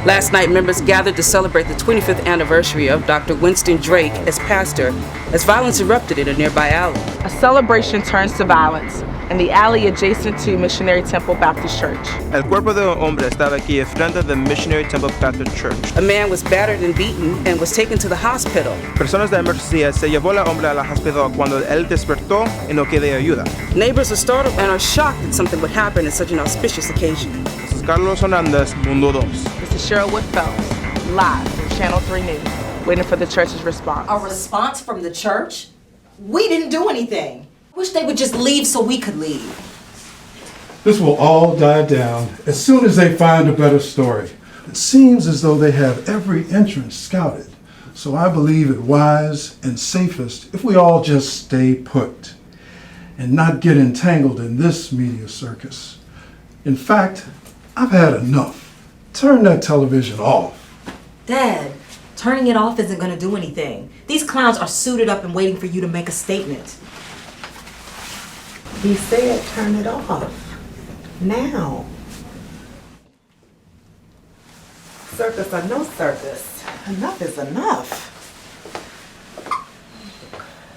Last night, members gathered to celebrate the 25th anniversary of Dr. Winston Drake as pastor, as violence erupted in a nearby alley. A celebration turns to violence in the alley adjacent to Missionary Temple Baptist Church. El cuerpo de un hombre estaba aquí enfrente de Missionary Temple Baptist Church. A man was battered and beaten and was taken to the hospital. Personas de emergencia se llevó al hombre a la hospital cuando él despertó y no quería ayuda. Neighbors are startled and are shocked that something would happen at such an auspicious occasion. This is Carlos Hernandez, Mundo 2. This is Cheryl Wood Phelps, live from Channel 3 News, waiting for the church's response. A response from the church? We didn't do anything. Wish they would just leave so we could leave. This will all die down as soon as they find a better story. It seems as though they have every entrance scouted, so I believe it wise and safest if we all just stay put and not get entangled in this media circus. In fact, I've had enough. Turn that television off. Dad, turning it off isn't gonna do anything. These clowns are suited up and waiting for you to make a statement. He said turn it off. Now. Circus or no circus, enough is enough.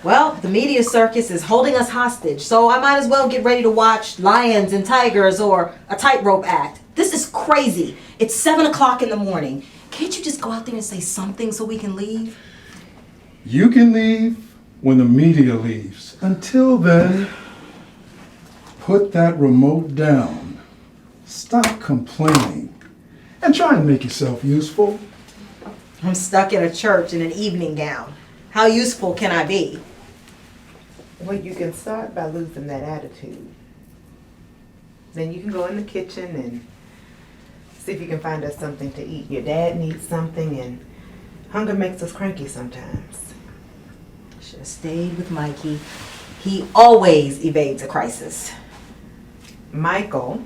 Well, the media circus is holding us hostage, so I might as well get ready to watch lions and tigers or a tightrope act. This is crazy. It's 7 o'clock in the morning. Can't you just go out there and say something so we can leave? You can leave when the media leaves. Until then, put that remote down. Stop complaining and try and make yourself useful. I'm stuck in a church in an evening gown. How useful can I be? Well, you can start by losing that attitude. Then you can go in the kitchen and see if you can find us something to eat. Your dad needs something, and hunger makes us cranky sometimes. Should have stayed with Mikey. He always evades a crisis. Michael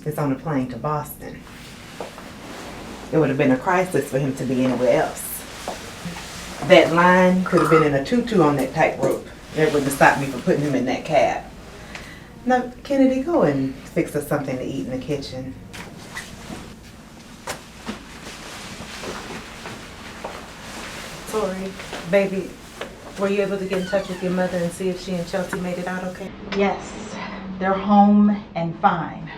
is on a plane to Boston. It would have been a crisis for him to be anywhere else. That line could have been in a tutu on that tightrope. That wouldn't have stopped me from putting him in that cab. Now, Kennedy, go and fix us something to eat in the kitchen. Tori, baby, were you able to get in touch with your mother and see if she and Chelsea made it out okay? Yes, they're home and fine.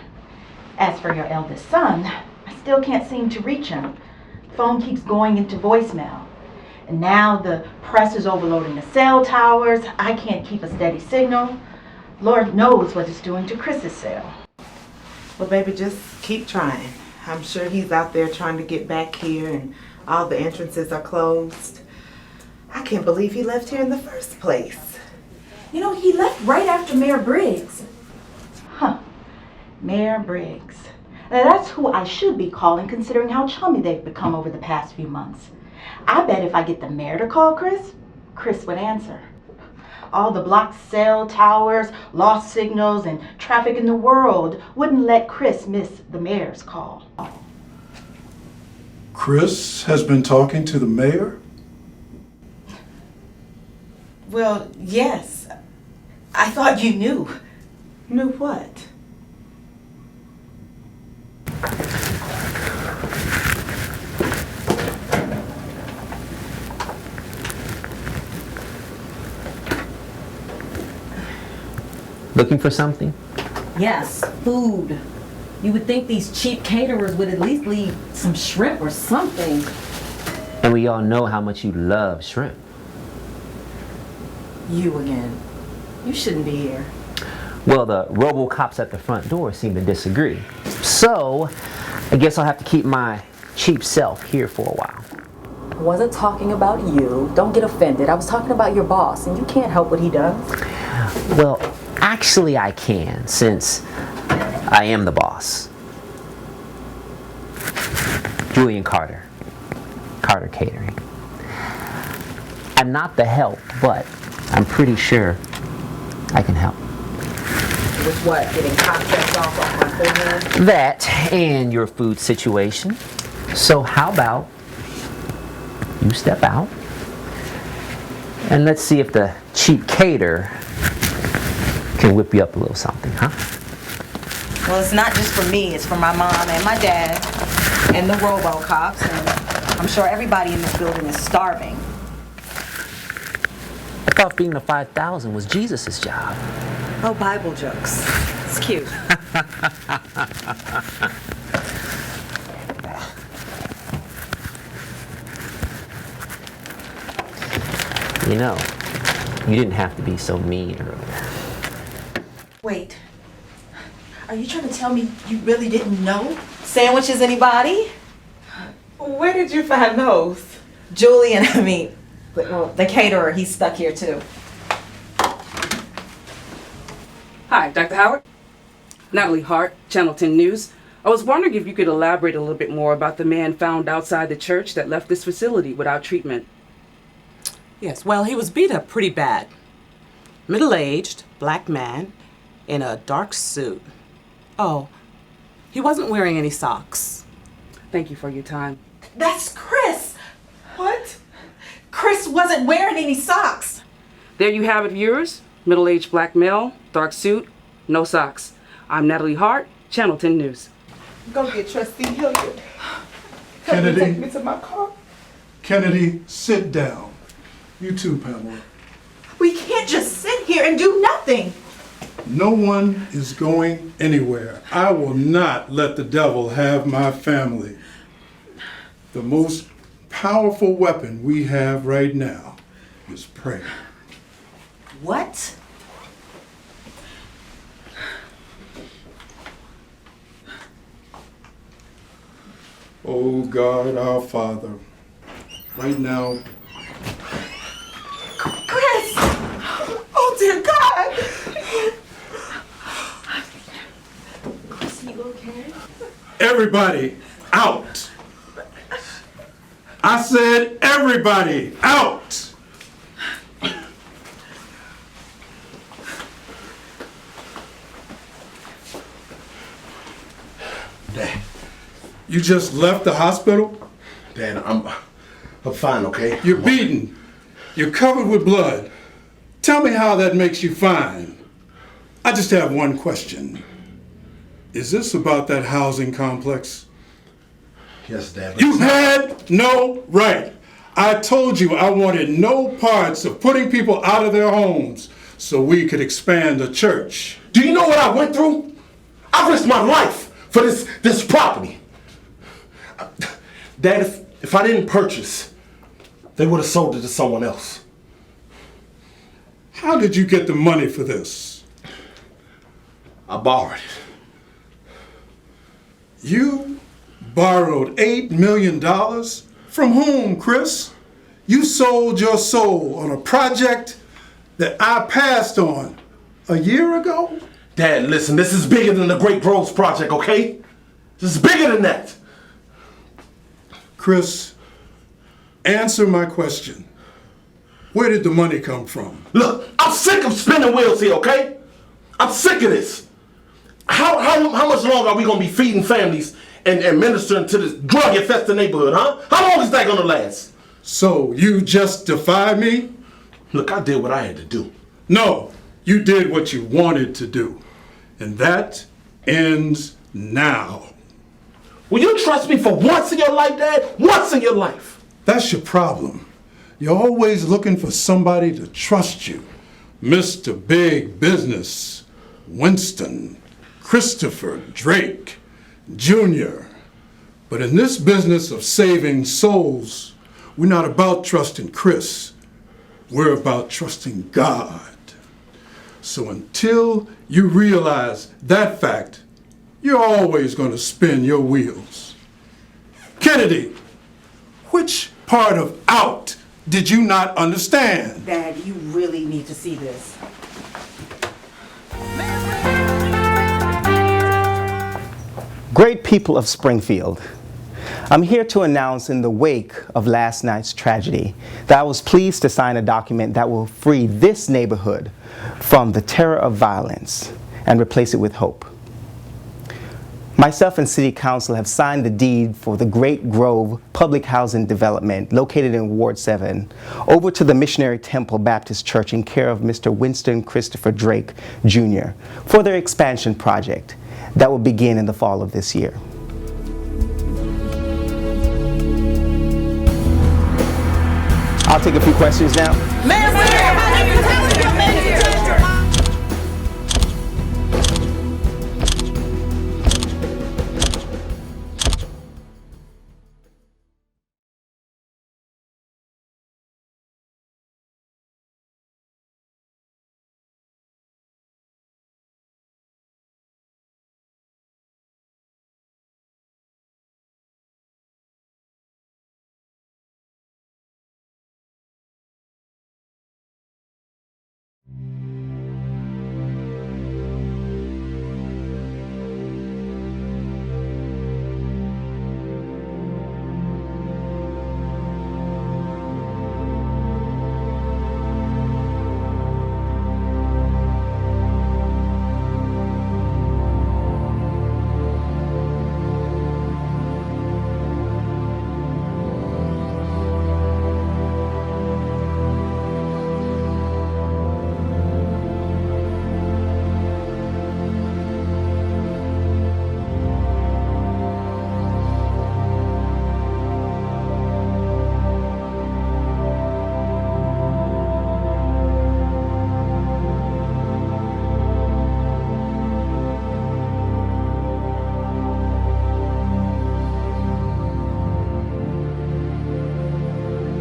As for your eldest son, I still can't seem to reach him. Phone keeps going into voicemail. And now the press is overloading the cell towers. I can't keep a steady signal. Lord knows what it's doing to Chris's cell. Well, baby, just keep trying. I'm sure he's out there trying to get back here and all the entrances are closed. I can't believe he left here in the first place. You know, he left right after Mayor Briggs. Huh. Mayor Briggs. Now that's who I should be calling, considering how chummy they've become over the past few months. I bet if I get the mayor to call Chris, Chris would answer. All the blocked cell towers, lost signals, and traffic in the world wouldn't let Chris miss the mayor's call. Chris has been talking to the mayor? Well, yes. I thought you knew. Knew what? Looking for something? Yes, food. You would think these cheap caterers would at least leave some shrimp or something. And we all know how much you love shrimp. You again. You shouldn't be here. Well, the RoboCops at the front door seem to disagree. So, I guess I'll have to keep my cheap self here for a while. I wasn't talking about you. Don't get offended. I was talking about your boss, and you can't help what he does. Well, actually I can, since I am the boss. Julian Carter. Carter Catering. I'm not the help, but I'm pretty sure I can help. With what? Getting contracts off on my forehead? That and your food situation. So how about you step out and let's see if the cheap cater can whip you up a little something, huh? Well, it's not just for me, it's for my mom and my dad and the robo-cops, and I'm sure everybody in this building is starving. I thought feeding the 5,000 was Jesus' job. Oh, Bible jokes. It's cute. You know, you didn't have to be so mean earlier. Wait. Are you trying to tell me you really didn't know? Sandwiches, anybody? Where did you find those? Julian, well, the caterer, he's stuck here too. Hi, Dr. Howard. Natalie Hart, Channel 10 News. I was wondering if you could elaborate a little bit more about the man found outside the church that left this facility without treatment. Yes, well, he was beat up pretty bad. Middle-aged, black man, in a dark suit. Oh, he wasn't wearing any socks. Thank you for your time. That's Chris! What? Chris wasn't wearing any socks! There you have it, viewers. Middle-aged black male, dark suit, no socks. I'm Natalie Hart, Channel 10 News. Go get Trustee Hilliard. Help me Kennedy. take me to my car. Kennedy, sit down. You too, Pamela. We can't just sit here and do nothing! No one is going anywhere. I will not let the devil have my family. The most powerful weapon we have right now is prayer. What? Oh God, our Father, right now, Chris! Oh dear God! Chris, you okay? everybody out. I said everybody out. Dad. You just left the hospital? Dad, I'm fine, okay? You're beaten. You're covered with blood. Tell me how that makes you fine. I just have one question. Is this about that housing complex? Yes, Dad. You had no right. I told you I wanted no parts of putting people out of their homes so we could expand the church. Do you know what I went through? I risked my life for this property. Dad, if I didn't purchase, they would have sold it to someone else. How did you get the money for this? I borrowed it. You borrowed $8 million? From whom, Chris? You sold your soul on a project that I passed on a year ago? Dad, listen, this is bigger than the Great Groves Project, okay? This is bigger than that. Chris, answer my question. Where did the money come from? Look, I'm sick of spinning wheels here, okay? I'm sick of this. How much longer are we gonna be feeding families and ministering to this drug-infested neighborhood, huh? How long is that gonna last? So you just defy me? Look, I did what I had to do. No, you did what you wanted to do. And that ends now. Will you trust me for once in your life, Dad? Once in your life. That's your problem. You're always looking for somebody to trust you. Mr. Big Business, Winston, Christopher Drake, Jr. But in this business of saving souls, we're not about trusting Chris. We're about trusting God. So until you realize that fact, you're always going to spin your wheels. Kennedy, which part of out did you not understand? Dad, you really need to see this. Great people of Springfield, I'm here to announce in the wake of last night's tragedy that I was pleased to sign a document that will free this neighborhood from the terror of violence and replace it with hope. Myself and City Council have signed the deed for the Great Grove Public Housing Development located in Ward 7 over to the Missionary Temple Baptist Church in care of Mr. Winston Christopher Drake Jr. for their expansion project that will begin in the fall of this year. I'll take a few questions now. Mayor,